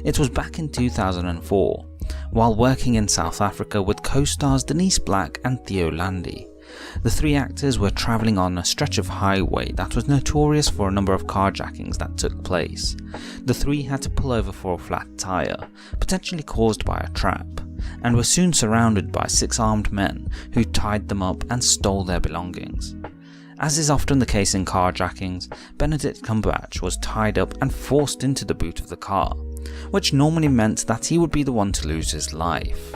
It was back in 2004, while working in South Africa with co-stars Denise Black and Theo Landy. The three actors were travelling on a stretch of highway that was notorious for a number of carjackings that took place. The three had to pull over for a flat tyre, potentially caused by a trap, and were soon surrounded by 6 armed men who tied them up and stole their belongings. As is often the case in carjackings, Benedict Cumberbatch was tied up and forced into the boot of the car, which normally meant that he would be the one to lose his life.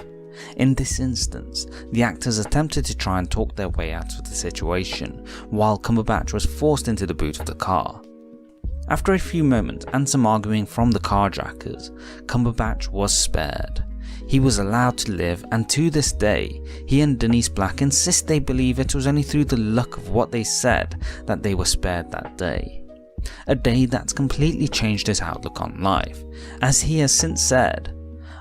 In this instance, the actors attempted to try and talk their way out of the situation, while Cumberbatch was forced into the boot of the car. After a few moments and some arguing from the carjackers, Cumberbatch was spared. He was allowed to live, and to this day, he and Denise Black insist they believe it was only through the luck of what they said that they were spared that day. A day that's completely changed his outlook on life, as he has since said,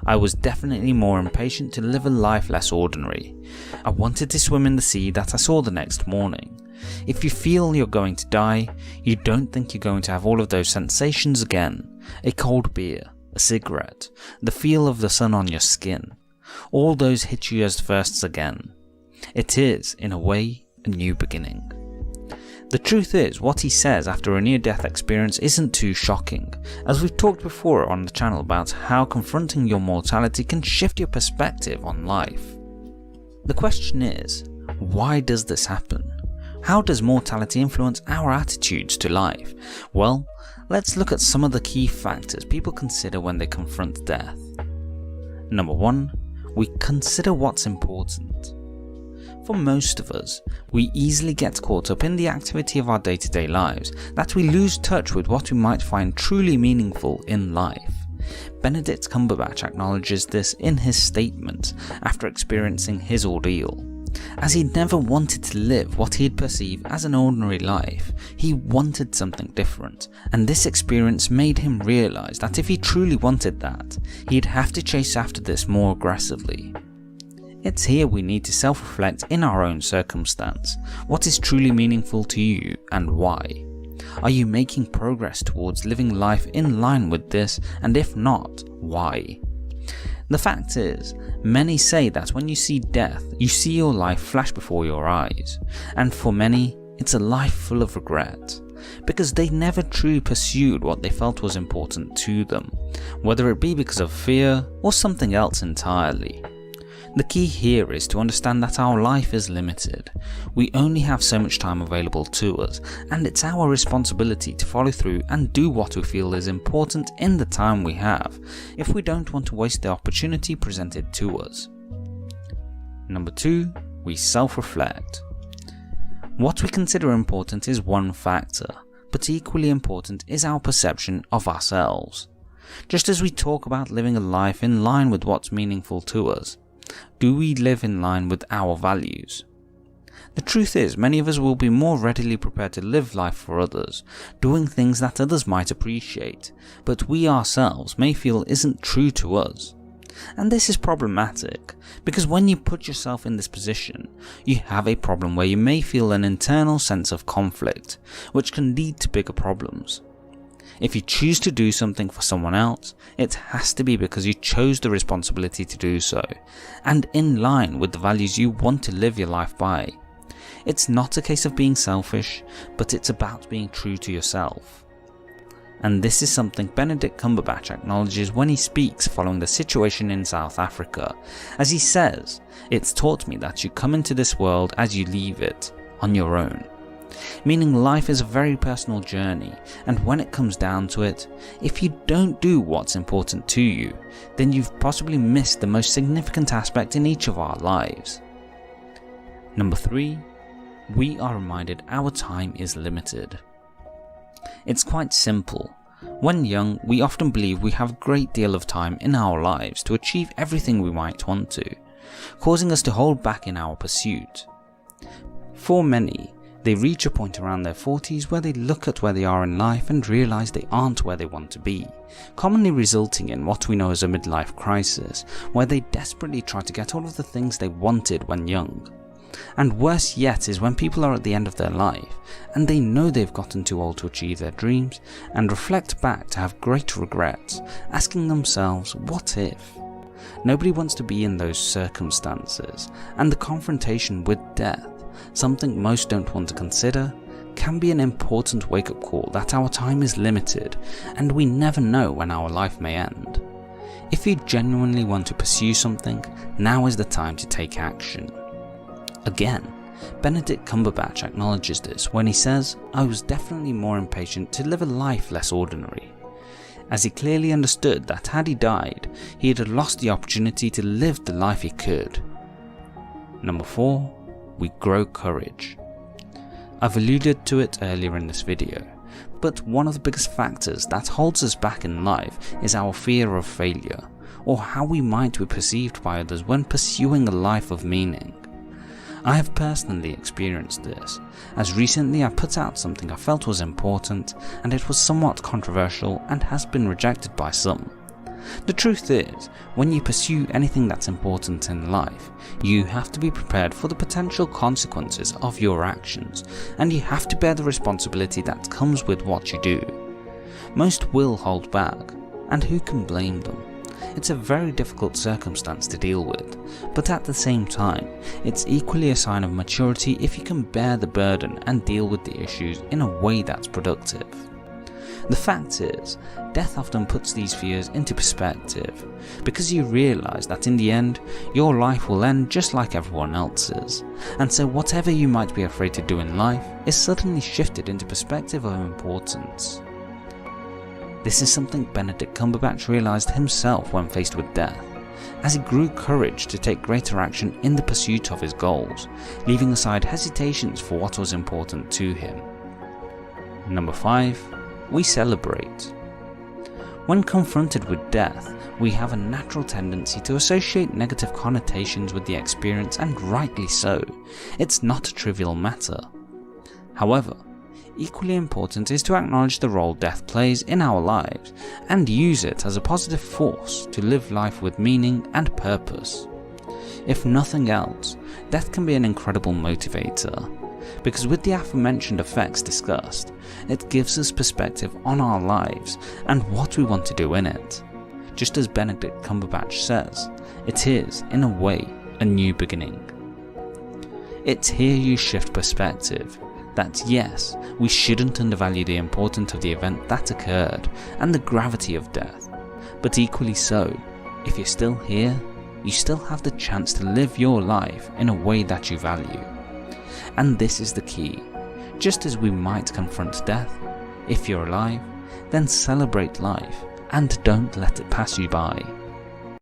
"I was definitely more impatient to live a life less ordinary. I wanted to swim in the sea that I saw the next morning. If you feel you're going to die, you don't think you're going to have all of those sensations again. A cold beer, a cigarette, the feel of the sun on your skin. All those hit you as firsts again. It is, in a way, a new beginning." The truth is, what he says after a near-death experience isn't too shocking, as we've talked before on the channel about how confronting your mortality can shift your perspective on life. The question is, why does this happen? How does mortality influence our attitudes to life? Well, let's look at some of the key factors people consider when they confront death. Number 1, we consider what's important. For most of us, we easily get caught up in the activity of our day-to-day lives that we lose touch with what we might find truly meaningful in life. Benedict Cumberbatch acknowledges this in his statement after experiencing his ordeal. As he never wanted to live what he'd perceive as an ordinary life, he wanted something different, and this experience made him realise that if he truly wanted that, he'd have to chase after this more aggressively. It's here we need to self-reflect in our own circumstance. What is truly meaningful to you and why? Are you making progress towards living life in line with this, and if not, why? The fact is, many say that when you see death, you see your life flash before your eyes, and for many, it's a life full of regret, because they never truly pursued what they felt was important to them, whether it be because of fear or something else entirely. The key here is to understand that our life is limited. We only have so much time available to us, and it's our responsibility to follow through and do what we feel is important in the time we have, if we don't want to waste the opportunity presented to us. Number 2, we self-reflect. What we consider important is one factor, but equally important is our perception of ourselves. Just as we talk about living a life in line with what's meaningful to us, do we live in line with our values? The truth is, many of us will be more readily prepared to live life for others, doing things that others might appreciate, but we ourselves may feel isn't true to us. And this is problematic, because when you put yourself in this position, you have a problem where you may feel an internal sense of conflict, which can lead to bigger problems. If you choose to do something for someone else, it has to be because you chose the responsibility to do so, and in line with the values you want to live your life by. It's not a case of being selfish, but it's about being true to yourself. And this is something Benedict Cumberbatch acknowledges when he speaks following the situation in South Africa, as he says, "It's taught me that you come into this world as you leave it, on your own." Meaning life is a very personal journey, and when it comes down to it, if you don't do what's important to you, then you've possibly missed the most significant aspect in each of our lives. Number 3, we are reminded our time is limited. It's quite simple. When young, we often believe we have a great deal of time in our lives to achieve everything we might want to, causing us to hold back in our pursuit. For many, they reach a point around their 40s where they look at where they are in life and realise they aren't where they want to be, commonly resulting in what we know as a midlife crisis, where they desperately try to get all of the things they wanted when young. And worse yet is when people are at the end of their life and they know they've gotten too old to achieve their dreams and reflect back to have great regrets, asking themselves, what if? Nobody wants to be in those circumstances, and the confrontation with death, something most don't want to consider, can be an important wake-up call that our time is limited and we never know when our life may end. If you genuinely want to pursue something, now is the time to take action. Again, Benedict Cumberbatch acknowledges this when he says, "I was definitely more impatient to live a life less ordinary," as he clearly understood that had he died, he had lost the opportunity to live the life he could. Number 4. We grow courage. I've alluded to it earlier in this video, but one of the biggest factors that holds us back in life is our fear of failure, or how we might be perceived by others when pursuing a life of meaning. I have personally experienced this, as recently I put out something I felt was important and it was somewhat controversial and has been rejected by some. The truth is, when you pursue anything that's important in life, you have to be prepared for the potential consequences of your actions, and you have to bear the responsibility that comes with what you do. Most will hold back, and who can blame them? It's a very difficult circumstance to deal with, but at the same time, it's equally a sign of maturity if you can bear the burden and deal with the issues in a way that's productive. The fact is, death often puts these fears into perspective, because you realise that in the end, your life will end just like everyone else's, and so whatever you might be afraid to do in life is suddenly shifted into perspective of importance. This is something Benedict Cumberbatch realised himself when faced with death, as he grew courage to take greater action in the pursuit of his goals, leaving aside hesitations for what was important to him. Number 5. We celebrate. When confronted with death, we have a natural tendency to associate negative connotations with the experience, and rightly so. It's not a trivial matter. However, equally important is to acknowledge the role death plays in our lives and use it as a positive force to live life with meaning and purpose. If nothing else, death can be an incredible motivator, because with the aforementioned effects discussed, it gives us perspective on our lives and what we want to do in it. Just as Benedict Cumberbatch says, it is, in a way, a new beginning. It's here you shift perspective, that yes, we shouldn't undervalue the importance of the event that occurred and the gravity of death, but equally so, if you're still here, you still have the chance to live your life in a way that you value. And this is the key. Just as we might confront death, if you're alive, then celebrate life and don't let it pass you by.